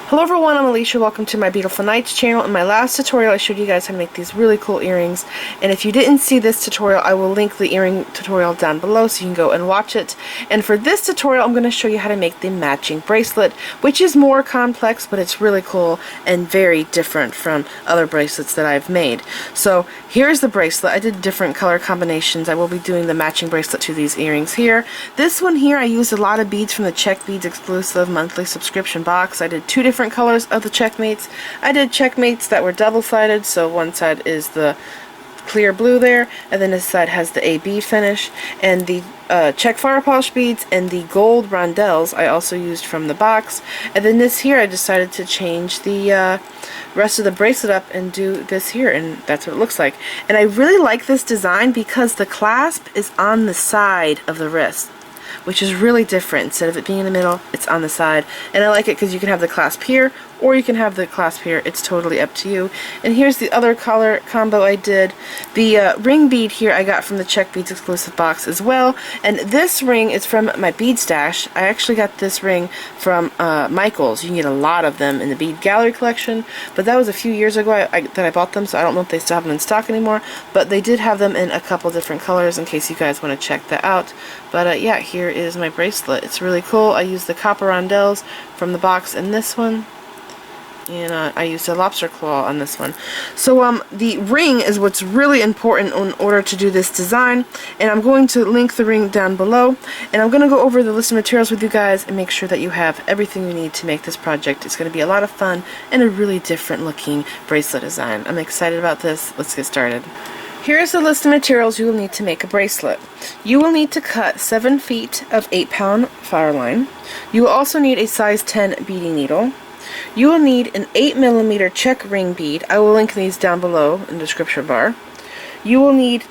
Hello everyone, I'm Alicia. Welcome to my Beautiful Nights channel. In my last tutorial I showed you guys how to make these really cool earrings, and if you didn't see this tutorial I will link the earring tutorial down below so you can go and watch it. And for this tutorial I'm going to show you how to make the matching bracelet, which is more complex, but it's really cool and very different from other bracelets that I've made. So here's the bracelet. I did different color combinations. I will be doing the matching bracelet to these earrings here. This one here I used a lot of beads from the Czech Beads exclusive monthly subscription box. I did two different colors of the Checkmates. I did Checkmates that were double-sided, so one side is the clear blue there, and then this side has the AB finish, and the Czech fire polish beads and the gold rondelles I also used from the box. And then this here I decided to change the rest of the bracelet up and do this here, and that's what it looks like. And I really like this design because the clasp is on the side of the wrist, which is really different. Instead of it being in the middle, it's on the side. And I like it because you can have the clasp here or you can have the clasp here. It's totally up to you. And here's the other color combo I did. The ring bead here I got from the Czech Beads exclusive box as well. And this ring is from my bead stash. I actually got this ring from Michael's. You can get a lot of them in the bead gallery collection, but that was a few years ago that I bought them, so I don't know if they still have them in stock anymore, but they did have them in a couple different colors in case you guys want to check that out. But yeah, here is my bracelet. It's really cool. I used the copper rondelles from the box in this one, and I used a lobster claw on this one. So the ring is what's really important in order to do this design, and I'm going to link the ring down below, and I'm going to go over the list of materials with you guys and make sure that you have everything you need to make this project. It's going to be a lot of fun and a really different looking bracelet design. I'm excited about this. Let's get started. Here's the list of materials you will need to make a bracelet. You will need to cut 7 feet of 8-pound fireline. You will also need a size 10 beading needle. You will need an 8mm Czech ring bead. I will link these down below in the description bar. You will need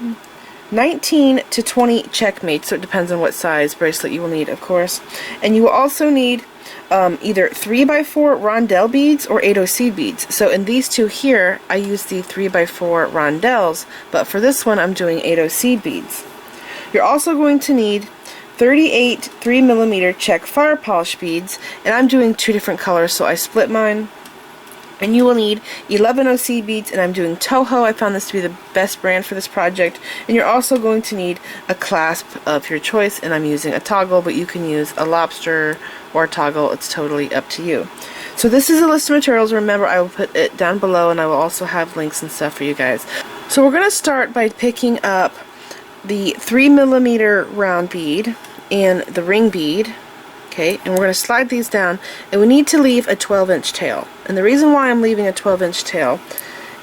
19 to 20 checkmates, so it depends on what size bracelet you will need, of course. And you will also need either 3x4 rondelle beads or 8 seed beads. So in these two here, I use the 3x4 rondelles, but for this one I'm doing 8 seed beads. You're also going to need 38 3mm Czech fire polish beads, and I'm doing two different colors, so I split mine. And you will need 11 OC beads, and I'm doing Toho. I found this to be the best brand for this project. And you're also going to need a clasp of your choice, and I'm using a toggle, but you can use a lobster or a toggle. It's totally up to you. So this is a list of materials. Remember, I will put it down below, and I will also have links and stuff for you guys. So we're going to start by picking up the 3mm round bead and the ring bead. Okay, and we're going to slide these down, and we need to leave a 12-inch tail. And the reason why I'm leaving a 12-inch tail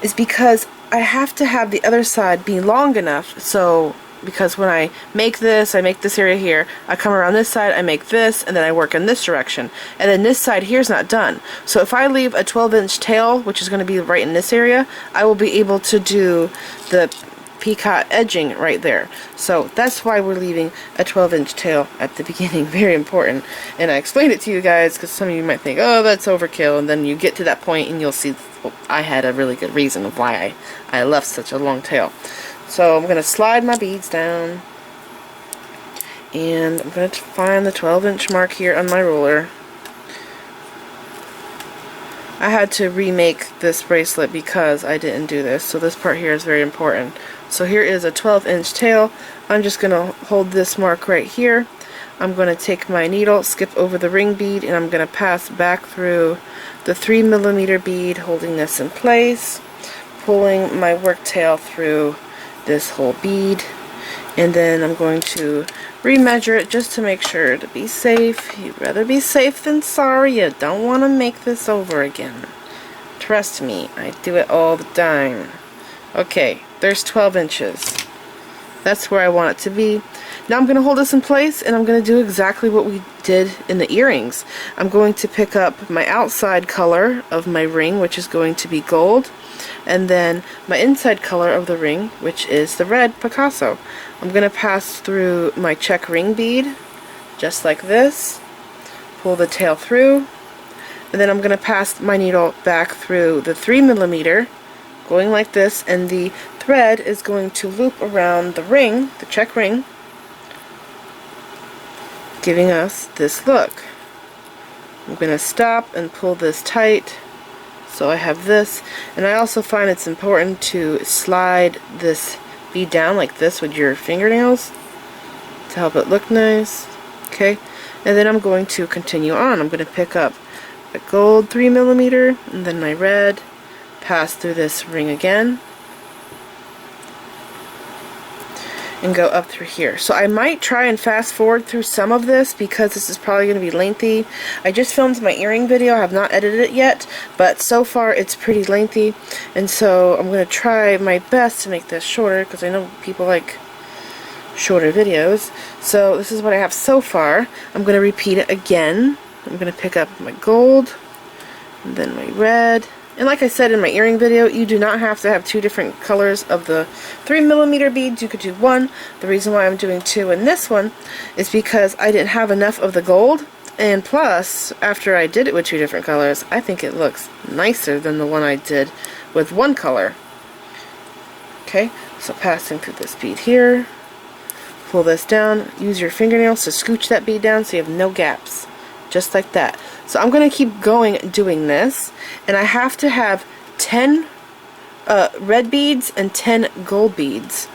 is because I have to have the other side be long enough, so because when I make this area here, I come around this side, I make this, and then I work in this direction. And then this side here is not done. So if I leave a 12-inch tail, which is going to be right in this area, I will be able to do the peacock edging right there. So that's why we're leaving a 12-inch tail at the beginning. Very important. And I explained it to you guys because some of you might think, oh, that's overkill, and then you get to that point and you'll see, well, I had a really good reason of why I left such a long tail. So I'm going to slide my beads down, and I'm going to find the 12-inch mark here on my ruler. I had to remake this bracelet because I didn't do this, so this part here is very important. So here is a 12-inch tail. I'm just going to hold this mark right here. I'm going to take my needle, skip over the ring bead, and I'm going to pass back through the 3mm bead, holding this in place, pulling my work tail through this whole bead, and then I'm going to remeasure it just to make sure to be safe. You'd rather be safe than sorry. You don't want to make this over again. Trust me, I do it all the time. Okay, there's 12 inches. That's where I want it to be. Now I'm going to hold this in place, and I'm going to do exactly what we did in the earrings. I'm going to pick up my outside color of my ring, which is going to be gold, and then my inside color of the ring, which is the red Picasso. I'm going to pass through my Czech ring bead, just like this, pull the tail through, and then I'm going to pass my needle back through the 3mm, going like this, and the thread is going to loop around the ring, the Czech ring, giving us this look. I'm going to stop and pull this tight. So I have this, and I also find it's important to slide this bead down like this with your fingernails to help it look nice. Okay, and then I'm going to continue on. I'm going to pick up a gold 3mm and then my red, pass through this ring again, and go up through here. So I might try and fast forward through some of this because this is probably going to be lengthy. I just filmed my earring video. I have not edited it yet, but so far it's pretty lengthy, and so I'm going to try my best to make this shorter because I know people like shorter videos. So this is what I have so far. I'm going to repeat it again. I'm going to pick up my gold and then my red. And like I said in my earring video, you do not have to have two different colors of the 3mm beads. You could do one. The reason why I'm doing two in this one is because I didn't have enough of the gold. And plus, after I did it with two different colors, I think it looks nicer than the one I did with one color. Okay, so passing through this bead here. Pull this down. Use your fingernails to scooch that bead down so you have no gaps. Just like that. So I'm going to keep going doing this, and I have to have 10 red beads and 10 gold beads.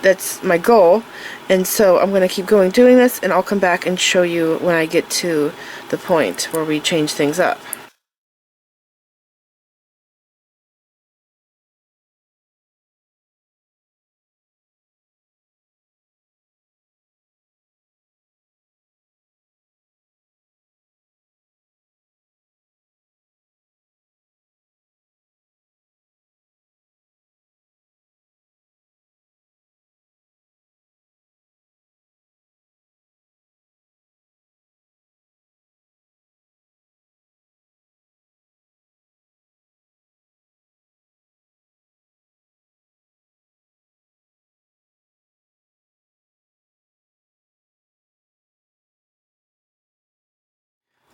That's my goal, and so I'm going to keep going doing this, and I'll come back and show you when I get to the point where we change things up.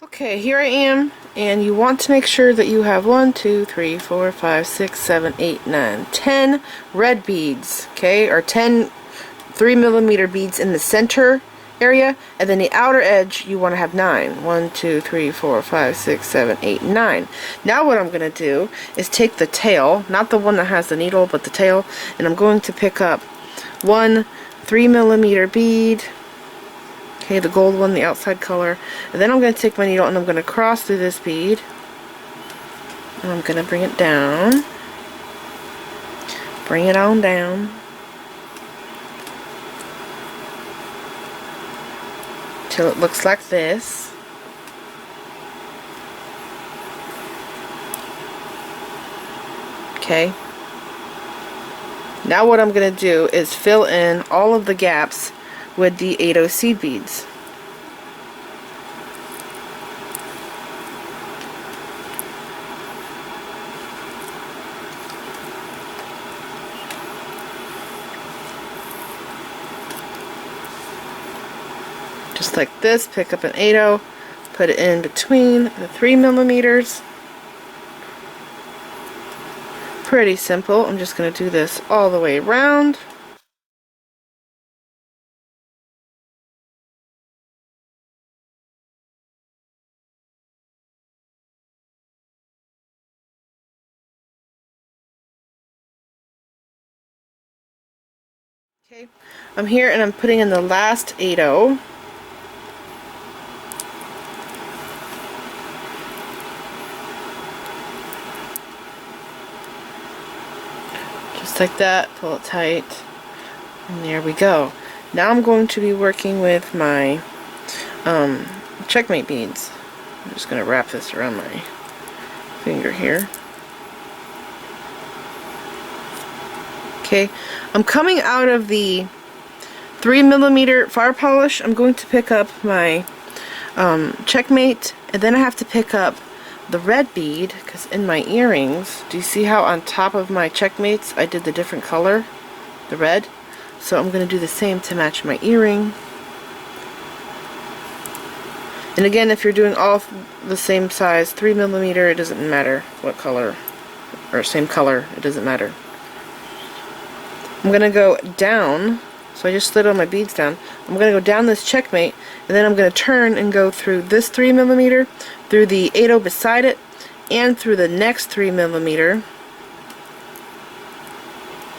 Okay, here I am, and you want to make sure that you have 1, 2, 3, 4, 5, 6, 7, 8, 9, 10 red beads, okay, or 10 3mm beads in the center area, and then the outer edge you want to have 9. 1, 2, 3, 4, 5, 6, 7, 8, 9. Now what I'm going to do is take the tail, not the one that has the needle, but the tail, and I'm going to pick up 1 3mm bead. Okay, the gold one, the outside color. And then I'm going to take my needle and I'm going to cross through this bead. And I'm going to bring it down. Bring it on down. Till it looks like this. Okay. Now what I'm going to do is fill in all of the gaps with the 8/0 seed beads. Just like this, pick up an 8/0, put it in between the 3mm. Pretty simple. I'm just going to do this all the way around. Okay, I'm here and I'm putting in the last 8/0. Just like that, pull it tight, and there we go. Now I'm going to be working with my Checkmate beads. I'm just going to wrap this around my finger here. Okay, I'm coming out of the 3mm fire polish. I'm going to pick up my Checkmate, and then I have to pick up the red bead, because in my earrings, do you see how on top of my Checkmates I did the different color, the red? So I'm going to do the same to match my earring. And again, if you're doing all the same size, 3mm, it doesn't matter what color, or same color, it doesn't matter. I'm going to go down So I just slid all my beads down. I'm going to go down this Checkmate, and then I'm going to turn and go through this 3mm, through the 8/0 beside it, and through the next 3mm,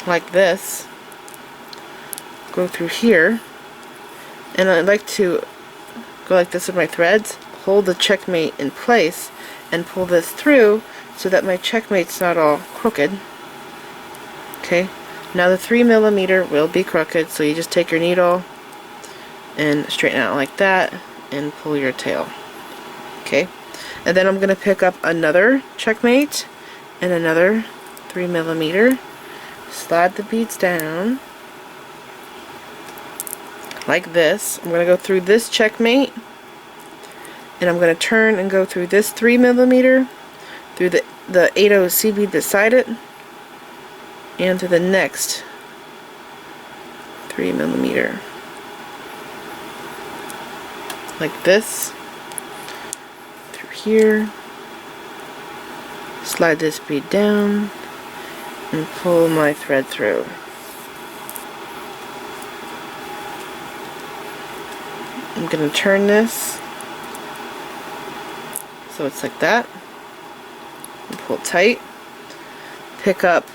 like this. Go through here, and I like to go like this with my threads, hold the Checkmate in place, and pull this through so that my Checkmate's not all crooked. Okay, now the 3mm will be crooked, so you just take your needle and straighten it out like that and pull your tail. Okay, and then I'm going to pick up another Checkmate and another 3mm, slide the beads down like this. I'm going to go through this Checkmate, and I'm going to turn and go through this 3mm, through the 8/0 seed bead beside it, and to the next 3mm, like this, through here, slide this bead down, and pull my thread through. I'm going to turn this so it's like that, and pull tight, pick up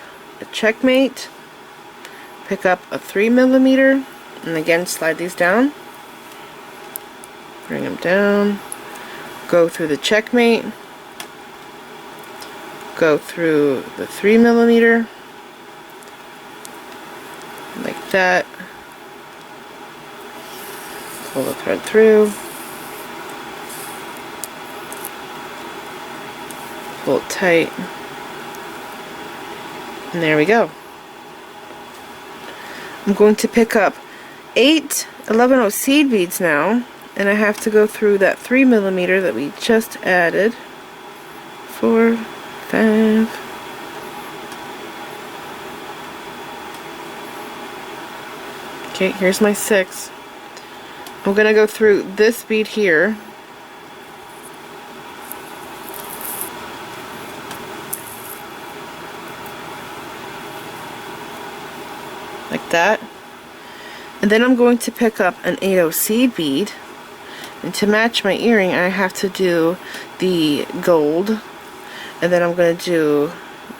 a Checkmate, pick up a 3mm, and again slide these down, bring them down, go through the Checkmate, go through the 3mm, like that, pull the thread through, pull it tight, and there we go. I'm going to pick up 8 11/0 seed beads now, and I have to go through that 3mm that we just added. 4, 5, okay, here's my 6. I'm going to go through this bead here, like that, and then I'm going to pick up an 8/0 seed bead, and to match my earring I have to do the gold, and then I'm going to do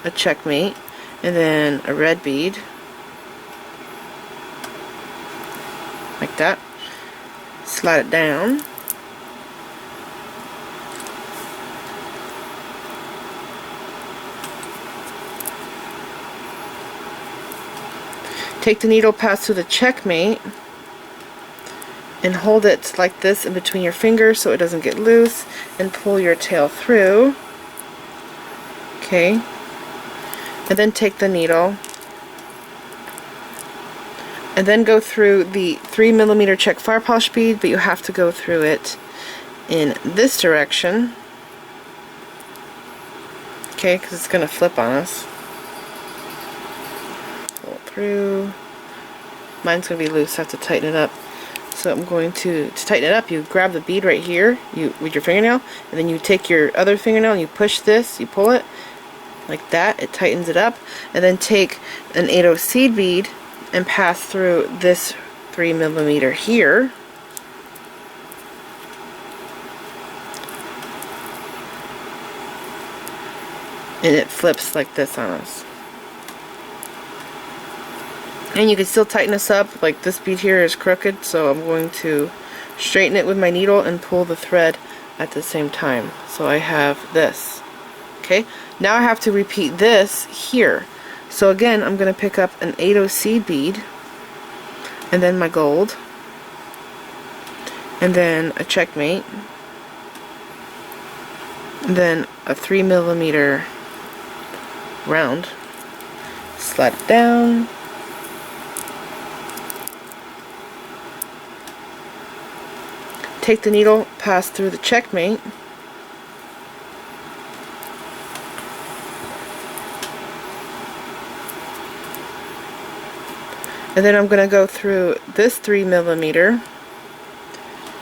a Checkmate, and then a red bead, like that, slide it down, take the needle, pass through the Checkmate, and hold it like this in between your fingers so it doesn't get loose, and pull your tail through. Okay, and then take the needle and then go through the 3mm Czech fire polish bead, but you have to go through it in this direction, okay, because it's going to flip on us. Pull through. Mine's going to be loose, I have to tighten it up. So I'm going to tighten it up, you grab the bead right here with your fingernail, and then you take your other fingernail and you push this, you pull it like that, it tightens it up, and then take an 8/0 seed bead and pass through this 3mm here, and it flips like this on us. And you can still tighten this up, like this bead here is crooked, so I'm going to straighten it with my needle and pull the thread at the same time. So I have this. Okay, now I have to repeat this here. So again, I'm going to pick up an 8/0 seed bead, and then my gold, and then a Checkmate, and then a 3mm round, slide it down, take the needle, pass through the Checkmate, and then I'm going to go through this 3mm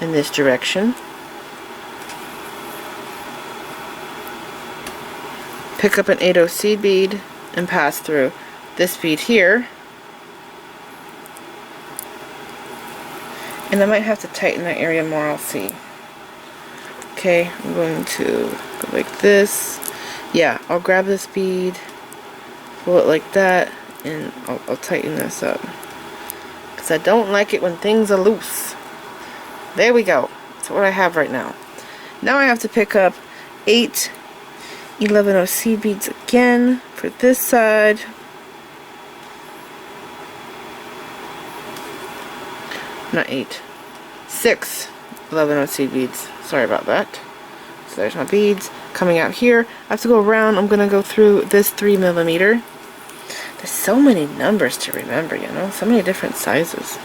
in this direction, pick up an 8/0 seed bead and pass through this bead here, And I might have to tighten that area more, I'll see. Okay, I'm going to go like this. Yeah, I'll grab this bead, pull it like that, and I'll tighten this up. Because I don't like it when things are loose. There we go. That's what I have right now. Now I have to pick up 8 11/0 seed beads again for this side. Not 8. 6 11/0 seed beads. Sorry about that. So there's my beads coming out here. I have to go around. I'm going to go through this 3mm. There's so many numbers to remember, you know? So many different sizes.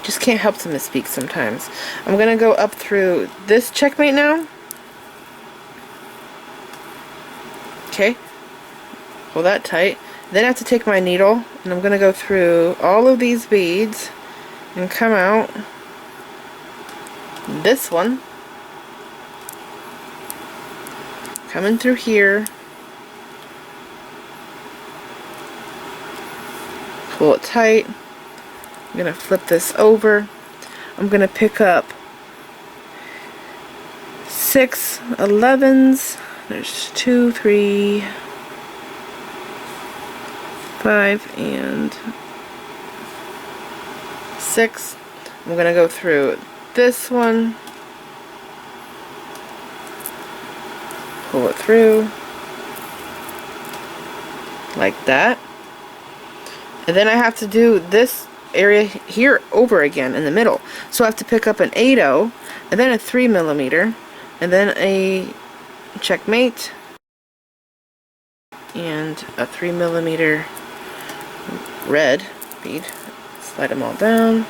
Just can't help to misspeak sometimes. I'm going to go up through this Checkmate now. Okay. Pull that tight. Then I have to take my needle and I'm going to go through all of these beads and come out this one. Coming through here. Pull it tight. I'm going to flip this over. I'm going to pick up 6 11s. There's 2, 3, 5, and 6. I'm going to go through this one. Pull it through. Like that. And then I have to do this area here over again in the middle. So I have to pick up an 8/0 and then a 3mm and then a Checkmate and a 3mm red bead. Slide them all down.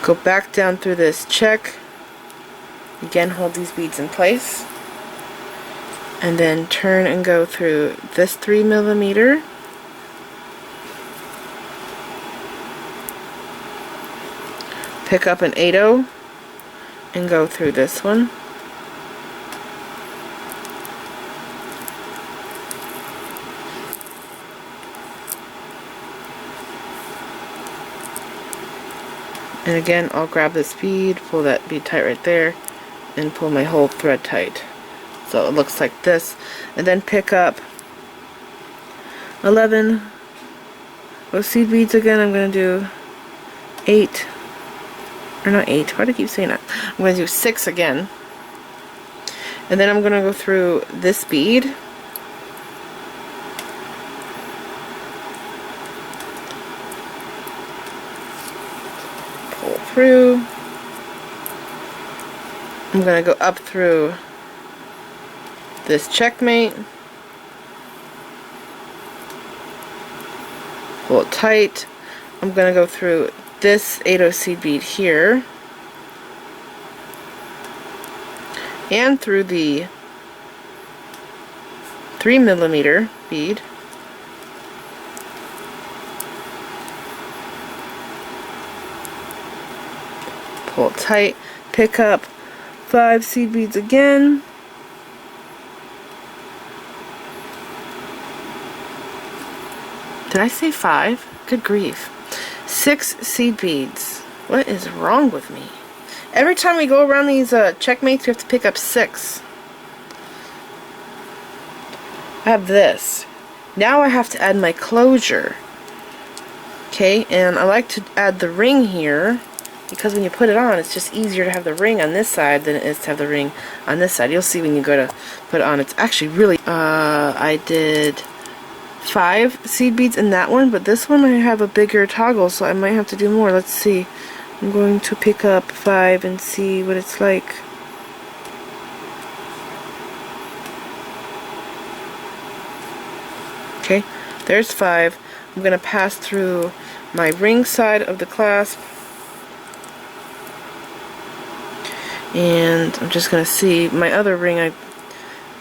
Go back down through this check. Again, hold these beads in place. And then turn and go through this 3mm. Pick up an 8/0 and go through this one. And again, I'll grab this bead, pull that bead tight right there, and pull my whole thread tight. So it looks like this. And then pick up 11 those seed beads again. I'm going to do 8. Or not 8, why do I keep saying that? I'm going to do 6 again. And then I'm going to go through this bead. Pull through. I'm going to go up through this Checkmate. Pull it tight. I'm going to go through this 8/0 seed bead here and through the 3mm bead. Pull it tight. Pick up 5 seed beads again. Did I say 5? Good grief. 6 seed beads. What is wrong with me? Every time we go around these Checkmates, we have to pick up 6. I have this. Now I have to add my closure. Okay, and I like to add the ring here because when you put it on, it's just easier to have the ring on this side than it is to have the ring on this side. You'll see when you go to put it on. It's actually really... I did 5 seed beads in that one, but this one I have a bigger toggle, so I might have to do more. Let's see. I'm going to pick up 5 and see what it's like. Okay, there's 5. I'm going to pass through my ring side of the clasp, and I'm just going to see. My other ring I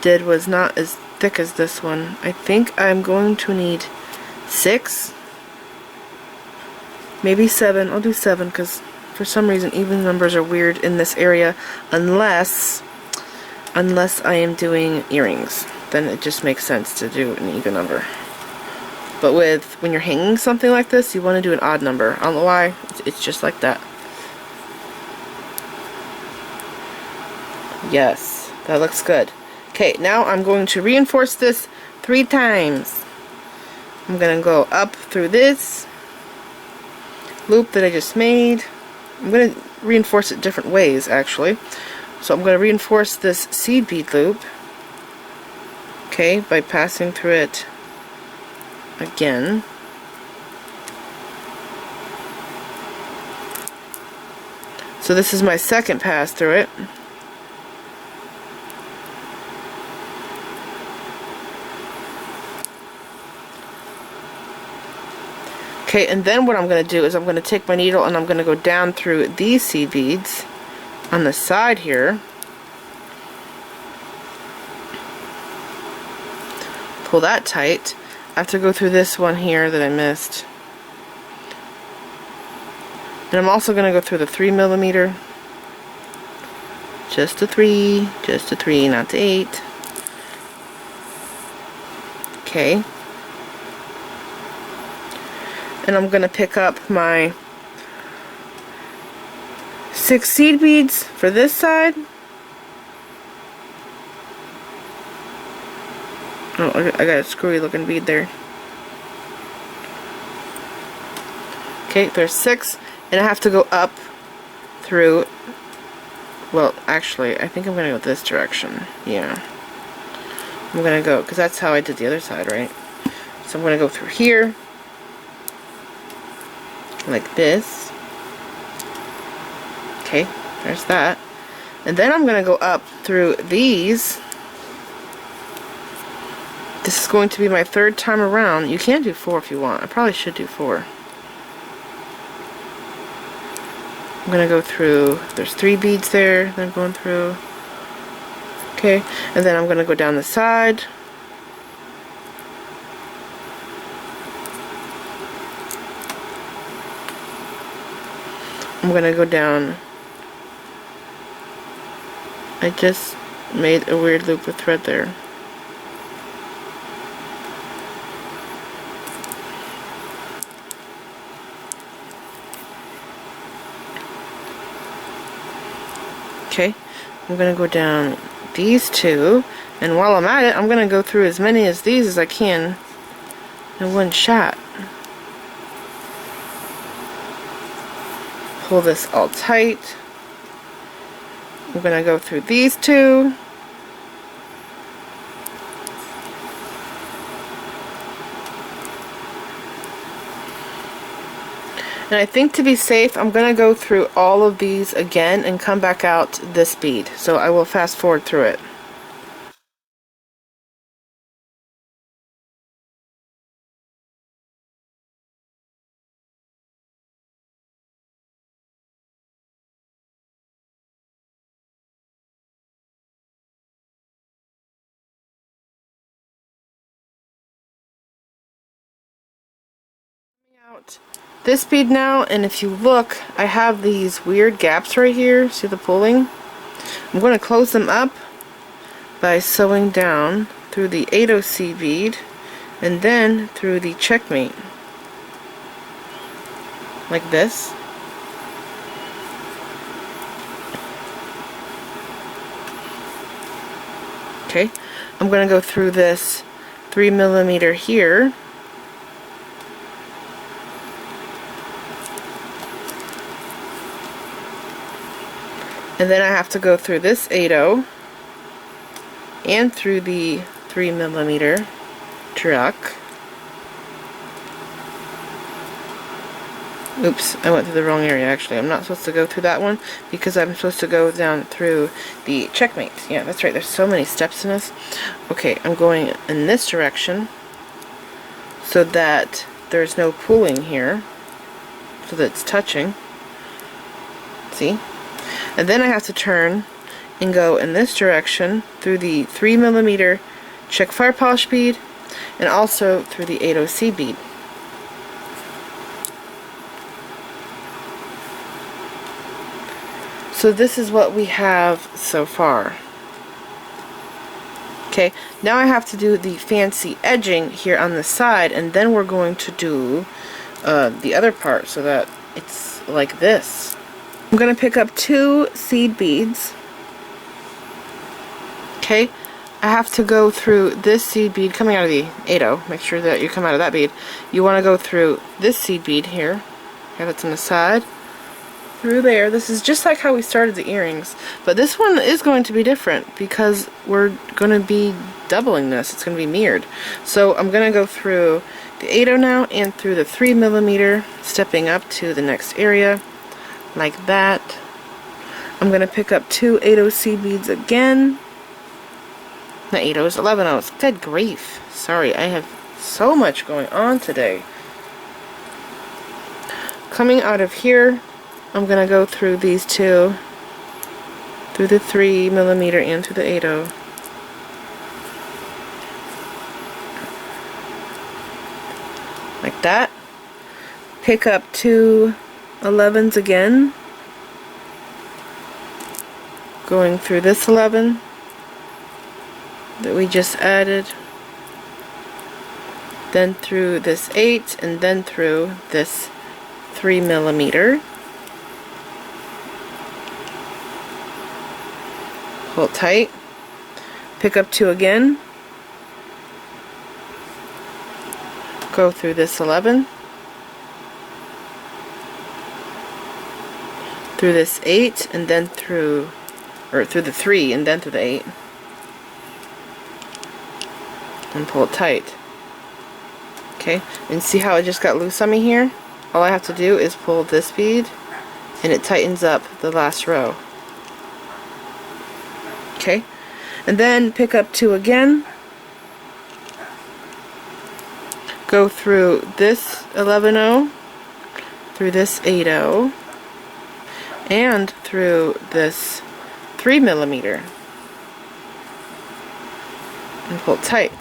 did was not as thick as this one. I think I'm going to need 6, maybe 7. I'll do 7 because for some reason even numbers are weird in this area unless I am doing earrings. Then it just makes sense to do an even number. But when you're hanging something like this, you want to do an odd number. I don't know why. it's just like that. Yes, that looks good. Okay, now I'm going to reinforce this 3 times. I'm going to go up through this loop that I just made. I'm going to reinforce it different ways, actually. So I'm going to reinforce this seed bead loop, okay, by passing through it again. So this is my second pass through it. Okay, and then what I'm going to do is I'm going to take my needle and I'm going to go down through these seed beads on the side here. Pull that tight. I have to go through this one here that I missed. And I'm also going to go through the 3mm. Just a 3, not the 8. Okay. And I'm going to pick up my 6 seed beads for this side. Oh, I got a screwy looking bead there. Okay, there's 6, and I have to go up through, well, actually, I think I'm going to go this direction. Yeah. I'm going to go, because that's how I did the other side, right? So I'm going to go through here, like this. Okay, there's that. And then I'm going to go up through these. This is going to be my 3rd time around. You can do 4 if you want. I probably should do 4. I'm going to go through, there's 3 beads there that I'm going through. Okay, and then I'm going to go down the side. I'm going to go down. I just made a weird loop of thread there. Okay, I'm going to go down these 2, and while I'm at it, I'm going to go through as many of these as I can in one shot. Pull this all tight. I'm going to go through these 2. And I think to be safe, I'm going to go through all of these again and come back out this bead. So I will fast forward through it. Out this bead now, and if you look, I have these weird gaps right here. See the pulling? I'm going to close them up by sewing down through the 8/0 bead and then through the Checkmate, like this. Okay, I'm going to go through this 3mm here. And then I have to go through this 8/0 and through the 3mm druk. Oops, I went through the wrong area actually. I'm not supposed to go through that one because I'm supposed to go down through the Checkmate. Yeah, that's right, there's so many steps in this. Okay, I'm going in this direction so that there's no pulling here, so that it's touching. See? And then I have to turn and go in this direction through the 3mm Czech fire polish bead and also through the 8/0 bead. So this is what we have so far. Okay, now I have to do the fancy edging here on the side, and then we're going to do the other part so that it's like this. I'm going to pick up 2 seed beads. Okay, I have to go through this seed bead coming out of the $8. Make sure that you come out of that bead. You want to go through this seed bead here. Okay, that's on the side. Through there. This is just like how we started the earrings, but this one is going to be different because we're going to be doubling this. It's going to be mirrored. So I'm going to go through the 8 now and through the 3mm, stepping up to the next area like that. I'm going to pick up 2 8 seed beads again. Not 8 11 Good grief. Sorry, I have so much going on today. Coming out of here, I'm going to go through these 2, through the 3mm and through the 8 like that. Pick up 2 11s again, going through this 11 that we just added, then through this 8, and then through this 3mm. Hold tight. Pick up 2 again. Go through this 11. Through this 8, and then through the 3, and then through the 8. And pull it tight. Okay, and see how it just got loose on me here? All I have to do is pull this bead, and it tightens up the last row. Okay, and then pick up 2 again, go through this 11 through this 8 and through this 3mm, and pull it tight.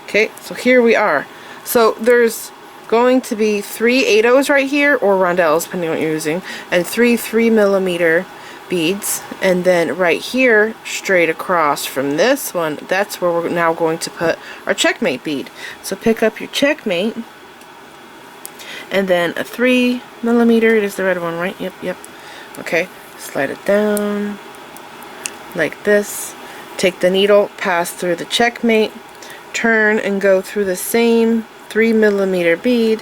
Okay, so here we are. So there's going to be 3 8 right here, or rondelles depending on what you're using, and 3 3mm beads, and then right here straight across from this one, that's where we're now going to put our Checkmate bead. So pick up your Checkmate, and then a 3mm, it is the red one, right? Yep. Okay, slide it down like this, take the needle, pass through the Checkmate, turn and go through the same 3mm bead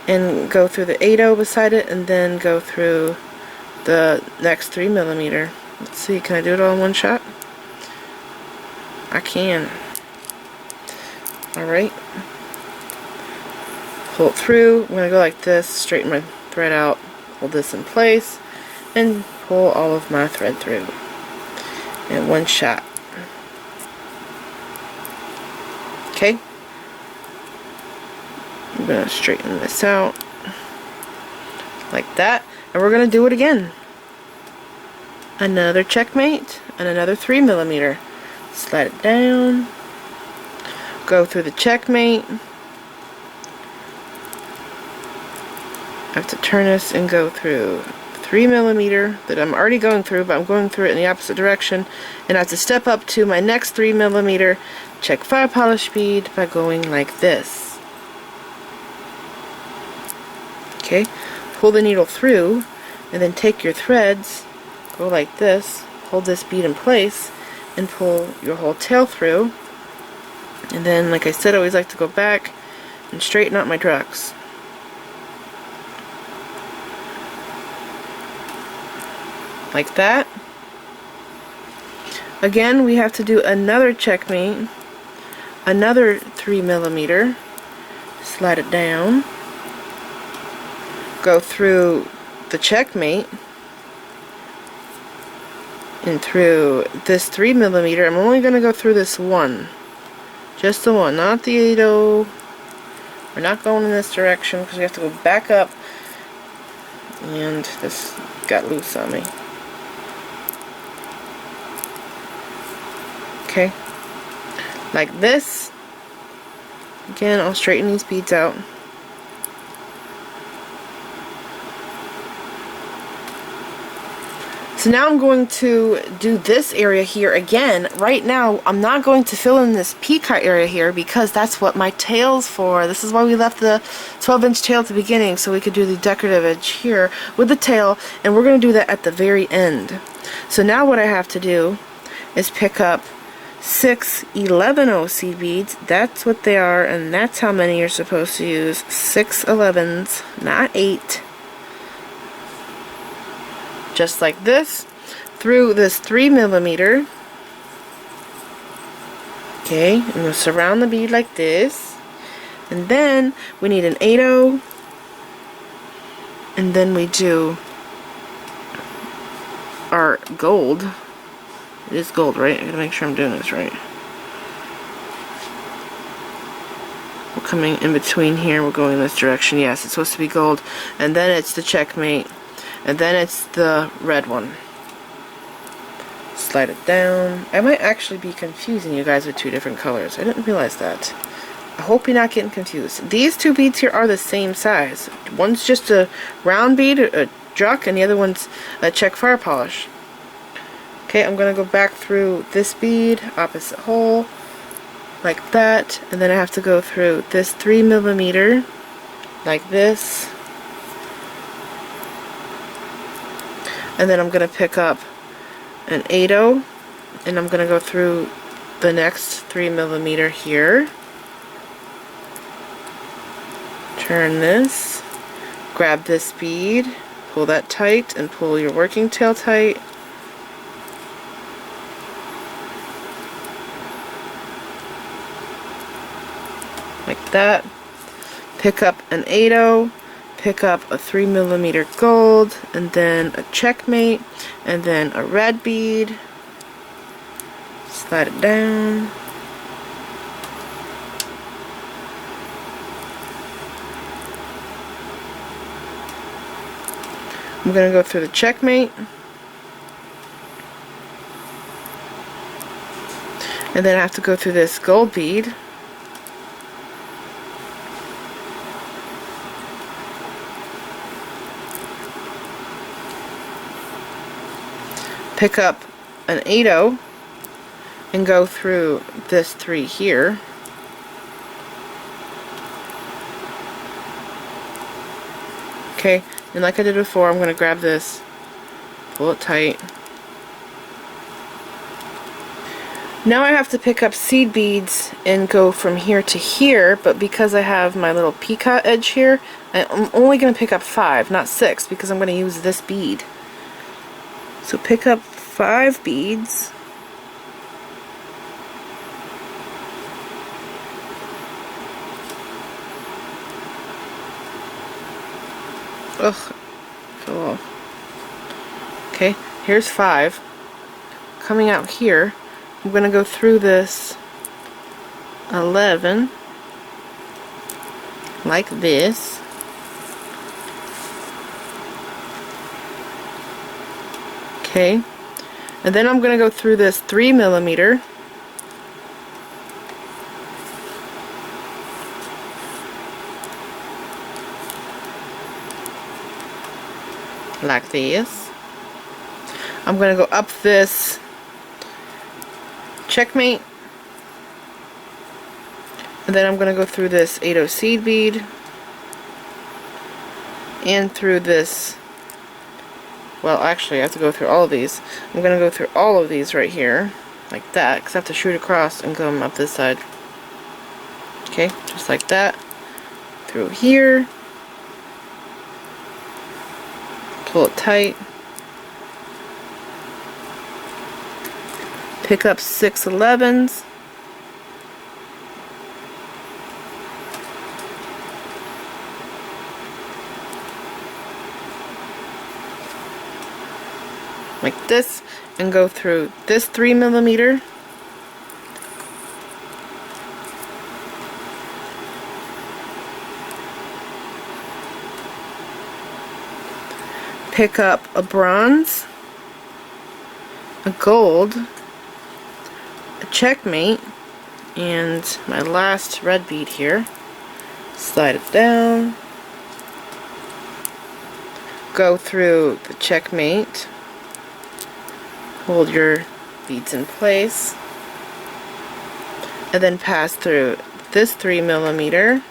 and go through the 8 beside it, and then go through the next 3mm. Let's see, can I do it all in one shot? I can. Alright. Pull it through. I'm going to go like this, straighten my thread out, hold this in place, and pull all of my thread through in one shot. Okay. I'm going to straighten this out like that. And we're going to do it again. Another Checkmate and another 3mm. Slide it down. Go through the Checkmate. I have to turn this and go through 3mm that I'm already going through, but I'm going through it in the opposite direction. And I have to step up to my next 3mm Czech fire polish bead by going like this. Okay. Pull the needle through, and then take your threads, go like this, hold this bead in place, and pull your whole tail through. And then, like I said, I always like to go back and straighten out my druks. Like that. Again, we have to do another Checkmate, another 3mm, slide it down, go through the Checkmate and through this 3mm. I'm only going to go through this one, just the one, not the 8 We're not going in this direction because we have to go back up, and this got loose on me. Okay, like this. Again, I'll straighten these beads out. So now I'm going to do this area here again. Right now, I'm not going to fill in this peacock area here because that's what my tail's for. This is why we left the 12-inch tail at the beginning, so we could do the decorative edge here with the tail, and we're going to do that at the very end. So now what I have to do is pick up 6 11-0 seed beads. That's what they are, and that's how many you're supposed to use. 6 11s, not 8. Just like this, through this 3mm. Okay, I'm going to surround the bead like this. And then we need an 8-0. And then we do our gold. It is gold, right? I gotta make sure I'm doing this right. We're coming in between here. We're going in this direction. Yes, it's supposed to be gold. And then it's the Checkmate. And then it's the red one. Slide it down. I might actually be confusing you guys with 2 different colors. I didn't realize that. I hope you're not getting confused. These 2 beads here are the same size. One's just a round bead, a druk, and the other one's a Czech fire polish. Okay, I'm going to go back through this bead, opposite hole, like that, and then I have to go through this 3mm, like this. And then I'm going to pick up an 8-0, and I'm going to go through the next 3mm here. Turn this, grab this bead, pull that tight, and pull your working tail tight. Like that. Pick up an 8-0. Pick up a 3mm gold, and then a Checkmate, and then a red bead. Slide it down. I'm going to go through the Checkmate, and then I have to go through this gold bead. Pick up an 8-0 and go through this 3 here. Okay, and like I did before, I'm going to grab this, pull it tight. Now I have to pick up seed beads and go from here to here, but because I have my little peacock edge here, I'm only going to pick up 5, not 6, because I'm going to use this bead. So pick up 5 beads. Ugh, fell off. Okay, here's 5. Coming out here, I'm going to go through this 11 like this. Okay, and then I'm going to go through this 3mm, like this. I'm going to go up this Checkmate, and then I'm going to go through this 8-0 seed bead and through this. Well, actually, I have to go through all of these. I'm going to go through all of these right here, like that, because I have to shoot across and come up this side. Okay, just like that. Through here. Pull it tight. Pick up 6 11s. Like this, and go through this 3mm, pick up a bronze, a gold, a Checkmate, and my last red bead here. Slide it down, go through the Checkmate, hold your beads in place, and then pass through this 3mm,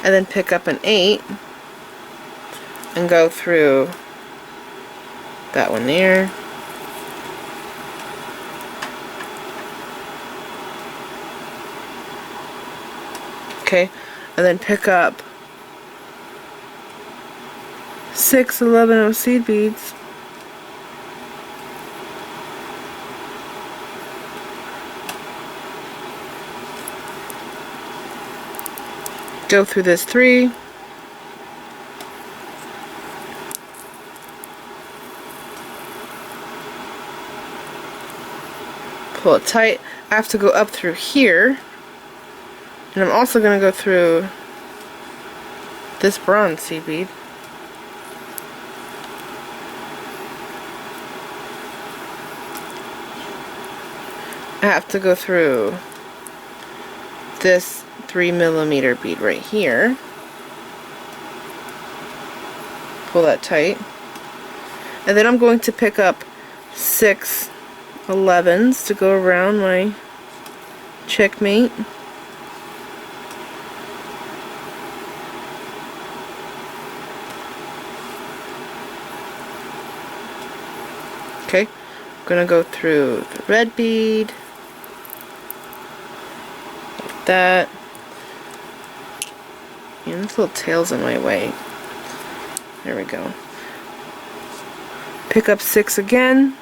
and then pick up an 8 and go through that one there. Okay, and then pick up 6 11/0 seed beads. Go through this 3. Pull it tight. I have to go up through here. And I'm also going to go through this bronze seed bead. I have to go through this 3mm bead right here. Pull that tight. And then I'm going to pick up 6 11s to go around my checkmate. Okay, I'm going to go through the red bead, like that, and this little tail's in my way. There we go. Pick up 6 again,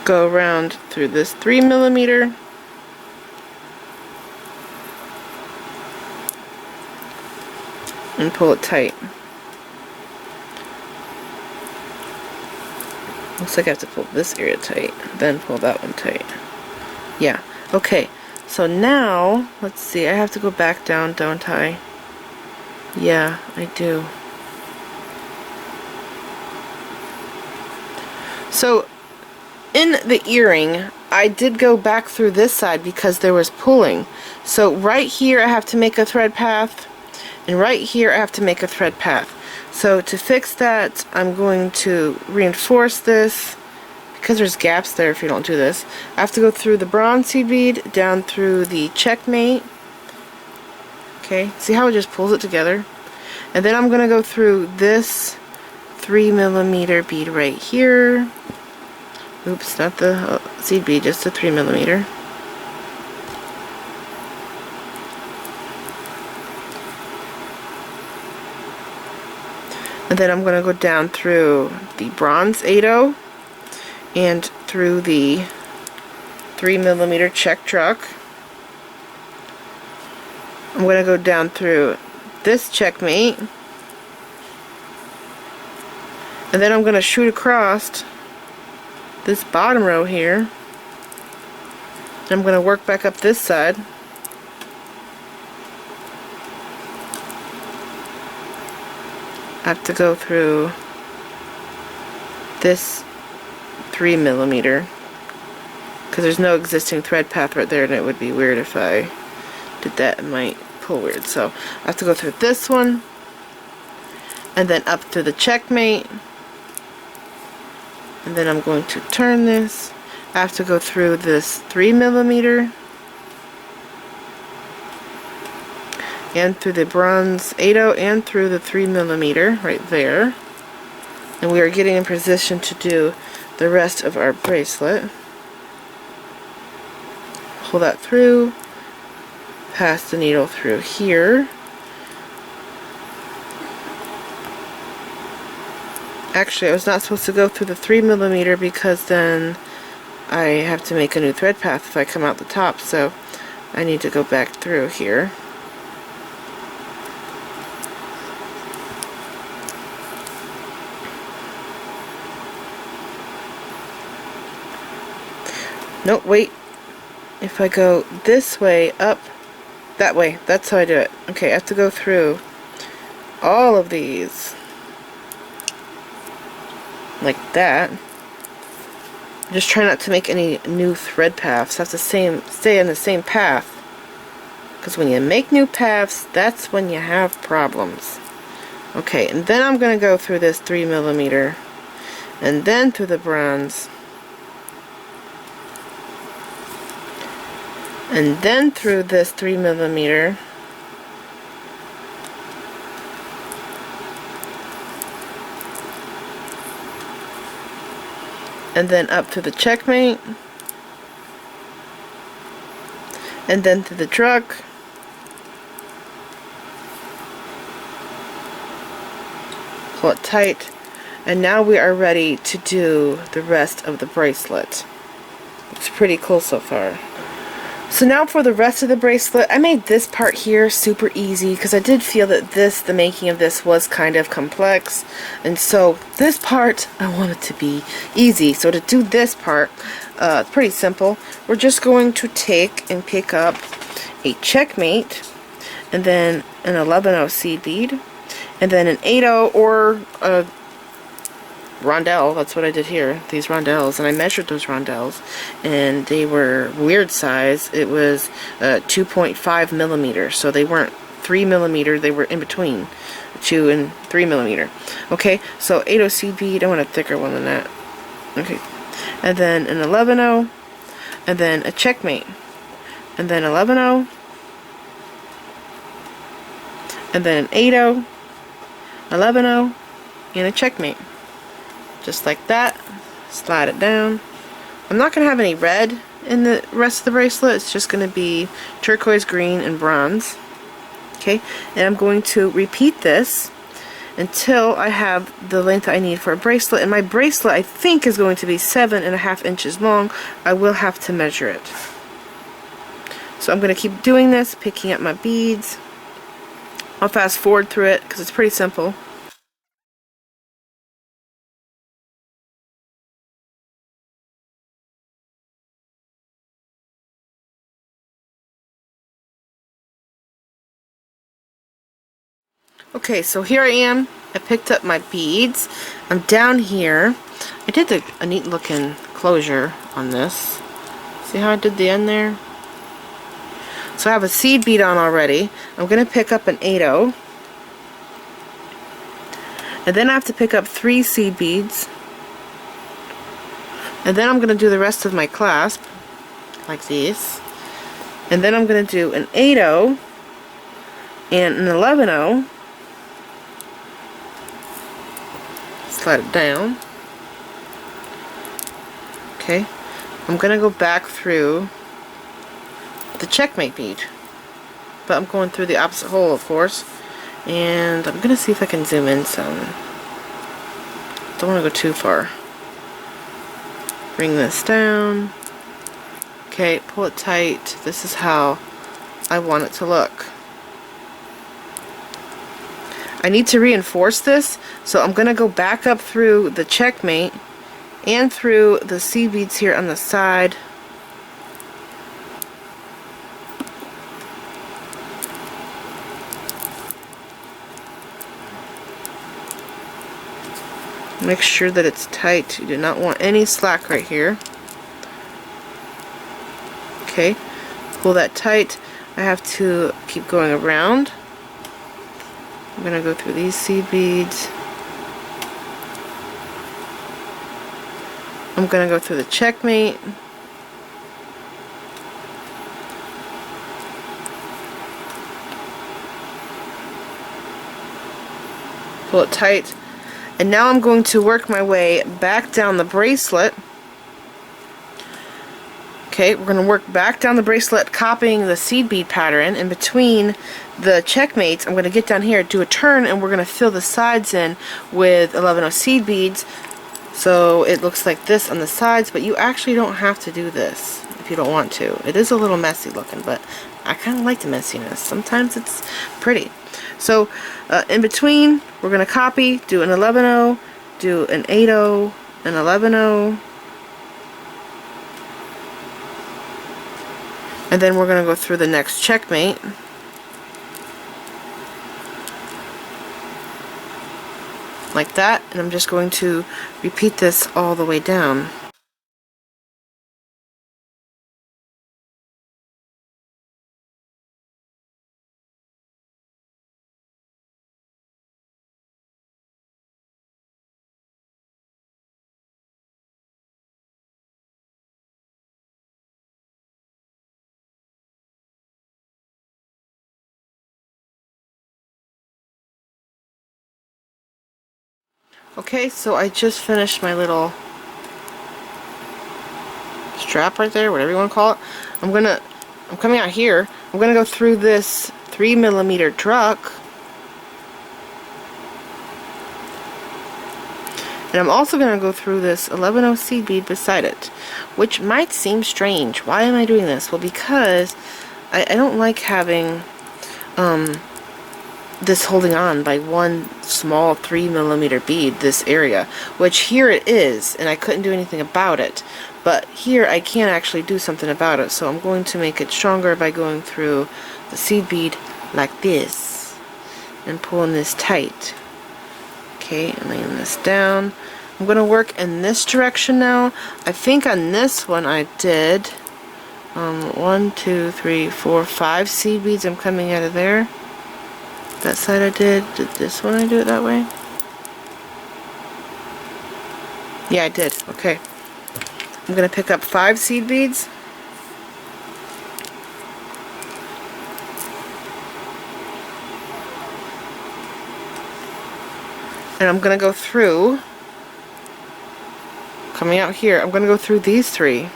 go around through this 3mm, and pull it tight. Looks like I have to pull this area tight, then pull that one tight. Yeah, okay. So now, let's see, I have to go back down, don't I? Yeah, I do. So, in the earring, I did go back through this side because there was pulling. So right here I have to make a thread path, and right here I have to make a thread path. So to fix that, I'm going to reinforce this, because there's gaps there if you don't do this. I have to go through the bronze seed bead, down through the checkmate. Okay, see how it just pulls it together? And then I'm going to go through this 3mm bead right here. Oops, not the seed bead, just the 3mm. And then I'm going to go down through the bronze 8/0 and through the 3mm check truck. I'm going to go down through this checkmate, and then I'm going to shoot across this bottom row here. I'm going to work back up this side. I have to go through this 3mm because there's no existing thread path right there, and it would be weird if I did that. It might pull weird. So I have to go through this one and then up through the checkmate, and then I'm going to turn this. I have to go through this 3mm and through the bronze 8/0 and through the 3mm right there. And we are getting in position to do the rest of our bracelet. Pull that through, pass the needle through here. Actually, I was not supposed to go through the 3mm because then I have to make a new thread path if I come out the top, so I need to go back through here. Nope, wait. If I go this way, up, that way, that's how I do it. Okay, I have to go through all of these. Like that. Just try not to make any new thread paths. I have to stay in the same path. Because when you make new paths, that's when you have problems. Okay, and then I'm going to go through this 3mm, and then through the bronze, and then through this 3mm, and then up to the Checkmate, and then to the druk, pull it tight, and now we are ready to do the rest of the bracelet. Looks pretty cool so far. So now for the rest of the bracelet, I made this part here super easy because I did feel that the making of this was kind of complex, and so this part I want it to be easy. So to do this part, it's pretty simple. We're just going to take and pick up a Checkmate, and then an 11/0 seed bead, and then an 8/0 or a rondelle. That's what I did here, these rondelles, and I measured those rondelles, and they were weird size. It was 2.5mm, so they weren't 3mm, they were in between 2 and 3mm. Okay, so 8/0 seed bead. I want a thicker one than that. Okay, and then an 11/0, and then a Checkmate, and then 11/0, and then an 8/0, 11/0, and a Checkmate. Just like that. Slide it down. I'm not going to have any red in the rest of the bracelet. It's just going to be turquoise, green, and bronze. Okay, and I'm going to repeat this until I have the length I need for a bracelet. And my bracelet, I think, is going to be 7.5 inches long. I will have to measure it. So I'm going to keep doing this, picking up my beads. I'll fast forward through it because it's pretty simple. Okay, so here I am. I picked up my beads. I'm down here. I did a neat looking closure on this. See how I did the end there? So I have a seed bead on already. I'm going to pick up an 8/0. And then I have to pick up 3 seed beads. And then I'm going to do the rest of my clasp, like these. And then I'm going to do an 8/0 and an 11/0. Slide it down. Okay, I'm going to go back through the Checkmate bead, but I'm going through the opposite hole, of course, and I'm going to see if I can zoom in some. Don't want to go too far. Bring this down. Okay, pull it tight. This is how I want it to look. I need to reinforce this, so I'm going to go back up through the Checkmate and through the seed beads here on the side. Make sure that it's tight. You do not want any slack right here. Okay, pull that tight. I have to keep going around. I'm going to go through these seed beads. I'm going to go through the Checkmate. Pull it tight. And now I'm going to work my way back down the bracelet. Okay, we're going to work back down the bracelet, copying the seed bead pattern. In between the Checkmates, I'm going to get down here, do a turn, and we're going to fill the sides in with 11/0 seed beads. So it looks like this on the sides, but you actually don't have to do this if you don't want to. It is a little messy looking, but I kind of like the messiness. Sometimes it's pretty. So in between, we're going to copy, do an 11/0, do an 8/0, an 11/0, and then we're going to go through the next Checkmate. Like that, and I'm just going to repeat this all the way down. Okay, so I just finished my little strap right there, whatever you want to call it. I'm coming out here. I'm gonna go through this 3mm druk. And I'm also going to go through this 11-0 seed bead beside it, which might seem strange. Why am I doing this? Well, because I don't like having this holding on by one small 3mm bead, this area, which here it is, and I couldn't do anything about it. But here I can actually do something about it, so I'm going to make it stronger by going through the seed bead like this and pulling this tight. Okay, and laying this down. I'm going to work in this direction now. I think on this one I did 1, 2, 3, 4, 5 seed beads. I'm coming out of there. That side I did. Did this one I do it that way? Yeah, I did. Okay. I'm going to pick up 5 seed beads. And I'm going to go through, coming out here, I'm going to go through these 3.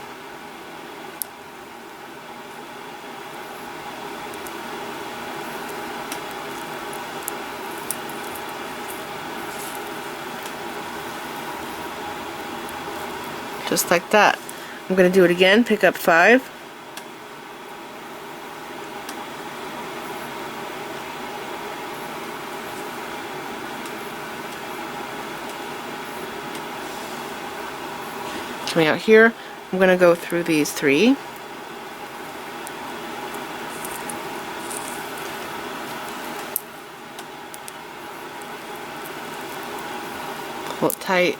Just like that. I'm going to do it again, pick up 5. Coming out here, I'm going to go through these 3. Pull it tight.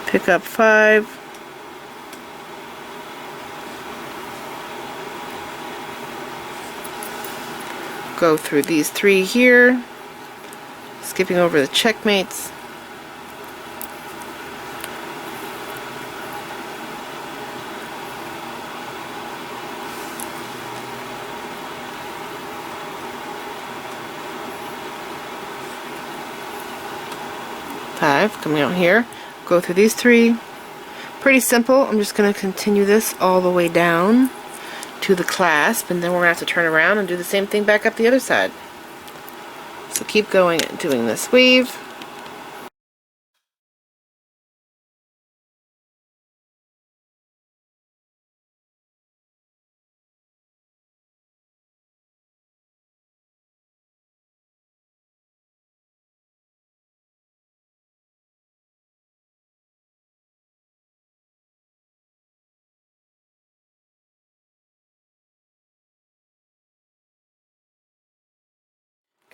Pick up 5. Go through these 3 here. Skipping over the checkmates. Coming out here, go through these 3. Pretty simple. I'm just going to continue this all the way down to the clasp, and then we're going to have to turn around and do the same thing back up the other side. So keep going and doing this weave.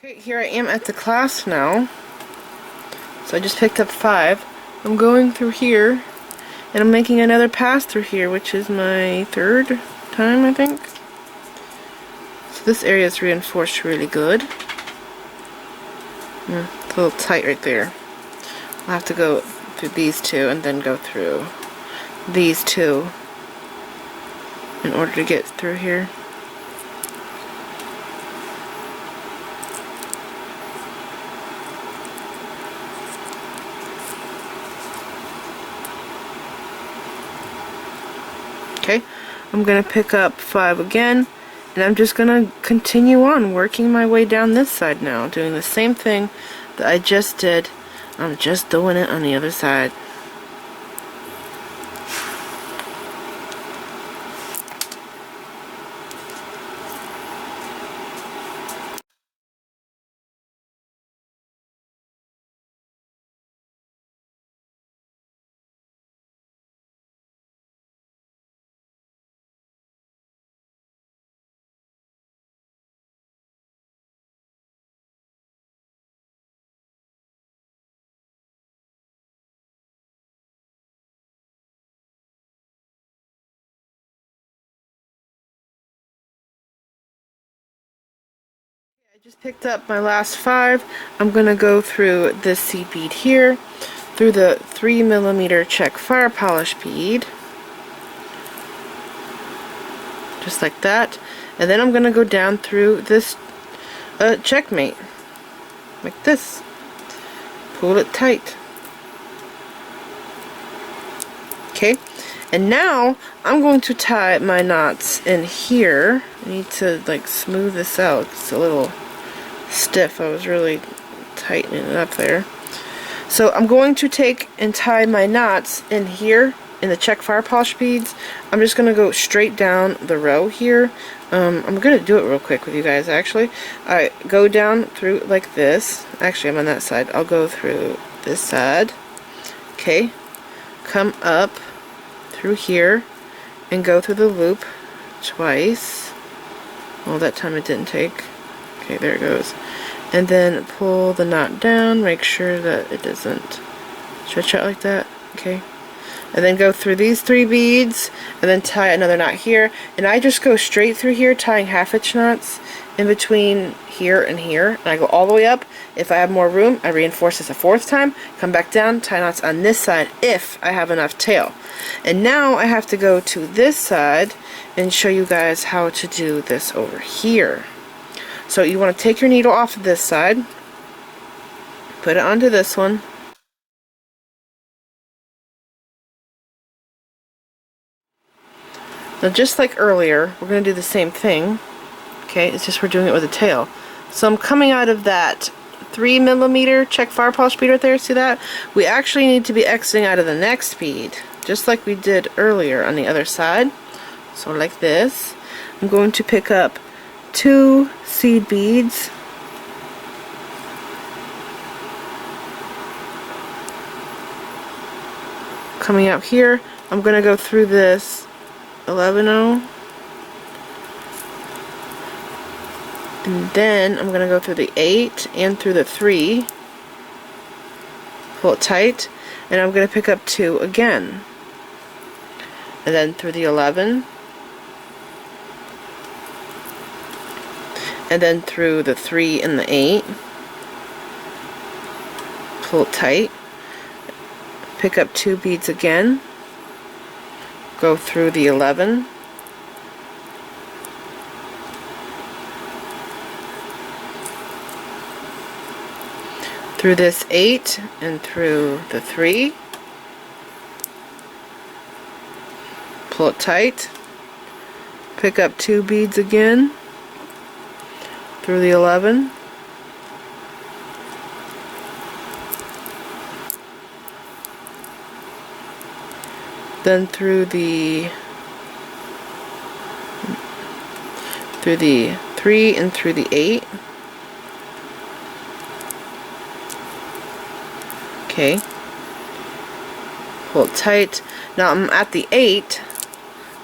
Okay, here I am at the clasp now. So I just picked up 5. I'm going through here, and I'm making another pass through here, which is my 3rd time, I think. So this area is reinforced really good. It's a little tight right there. I'll have to go through these 2 and then go through these 2 in order to get through here. Okay, I'm going to pick up 5 again, and I'm just going to continue on working my way down this side now, doing the same thing that I just did. I'm just doing it on the other side. I just picked up my last 5. I'm going to go through this seed bead here, through the 3mm Czech fire polish bead, just like that, and then I'm going to go down through this Checkmate. like this. Pull it tight. Okay, and now I'm going to tie my knots in here. I need to like smooth this out. It's a little stiff. I was really tightening it up there. So I'm going to take and tie my knots in here in the Czech fire polish beads. I'm just going to go straight down the row here. I'm going to do it real quick with you guys actually. I go down through like this. Actually, I'm on that side. I'll go through this side. Okay. Come up through here and go through the loop twice. Well, that time it didn't take. Okay, there it goes. And then pull the knot down, make sure that it doesn't stretch out like that. Okay. And then go through these 3 beads and then tie another knot here. And I just go straight through here tying 1/2 inch knots in between here and here. And I go all the way up. If I have more room, I reinforce this a 4th time, come back down, tie knots on this side if I have enough tail. And now I have to go to this side and show you guys how to do this over here. So you want to take your needle off of this side, put it onto this one, now just like earlier, we're going to do the same thing. Okay, it's just we're doing it with a tail. So I'm coming out of that 3mm Czech fire polish bead right there, see that? We actually need to be exiting out of the next bead, just like we did earlier on the other side. So like this. I'm going to pick up 2 seed beads. Coming out here, I'm going to go through this 11-0. And then I'm going to go through the 8 and through the 3. Pull it tight. And I'm going to pick up 2 again. And then through the 11. And then through the 3 and the 8. Pull it tight. Pick up 2 beads again. Go through the 11. Through this 8 and through the 3. Pull it tight. Pick up 2 beads again. Through the 11. Then through the 3 and through the 8. Okay. Hold tight. Now I'm at the 8,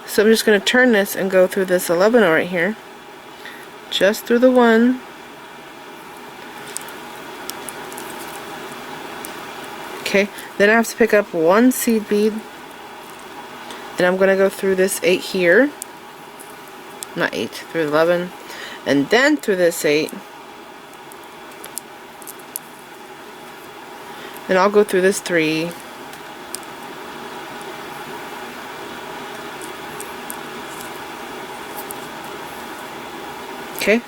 so I'm just going to turn this and go through this 11 right here. Just through the 1. Okay, then I have to pick up 1 seed bead, and I'm going to go through this 8 here. Not 8, through 11, and then through this 8. Then I'll go through this 3. Okay,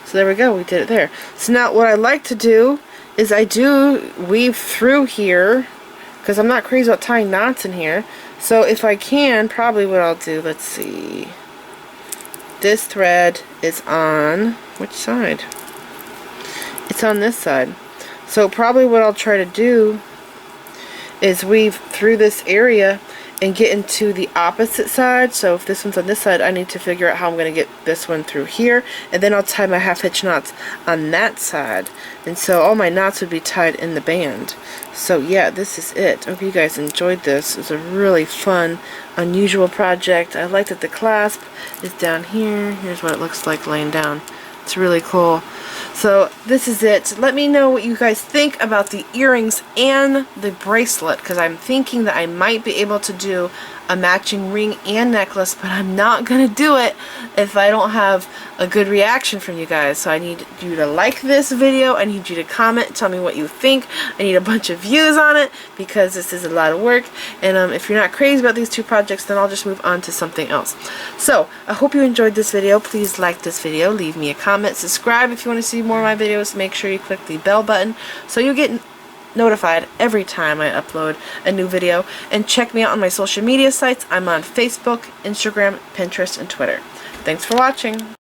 so there we go, we did it there. So now what I like to do is I do weave through here, because I'm not crazy about tying knots in here. So if I can, probably what I'll do, let's see. This thread is on, which side? It's on this side. So probably what I'll try to do is weave through this area and get into the opposite side. So if this one's on this side, I need to figure out how I'm going to get this one through here, and then I'll tie my 1/2 inch knots on that side, and so all my knots would be tied in the band. So yeah, this is it. I hope you guys enjoyed this. It was a really fun, unusual project. I like that the clasp is down here. Here's what it looks like laying down. It's really cool. So this is it. Let me know what you guys think about the earrings and the bracelet, because I'm thinking that I might be able to do a matching ring and necklace, but I'm not gonna do it if I don't have a good reaction from you guys. So I need you to like this video, I need you to comment, tell me what you think, I need a bunch of views on it because this is a lot of work, and if you're not crazy about these two projects, then I'll just move on to something else. So I hope you enjoyed this video. Please like this video, leave me a comment, subscribe if you want to see more of my videos, make sure you click the bell button so you get notified every time I upload a new video, and check me out on my social media sites. I'm on Facebook, Instagram, Pinterest, and Twitter. Thanks for watching.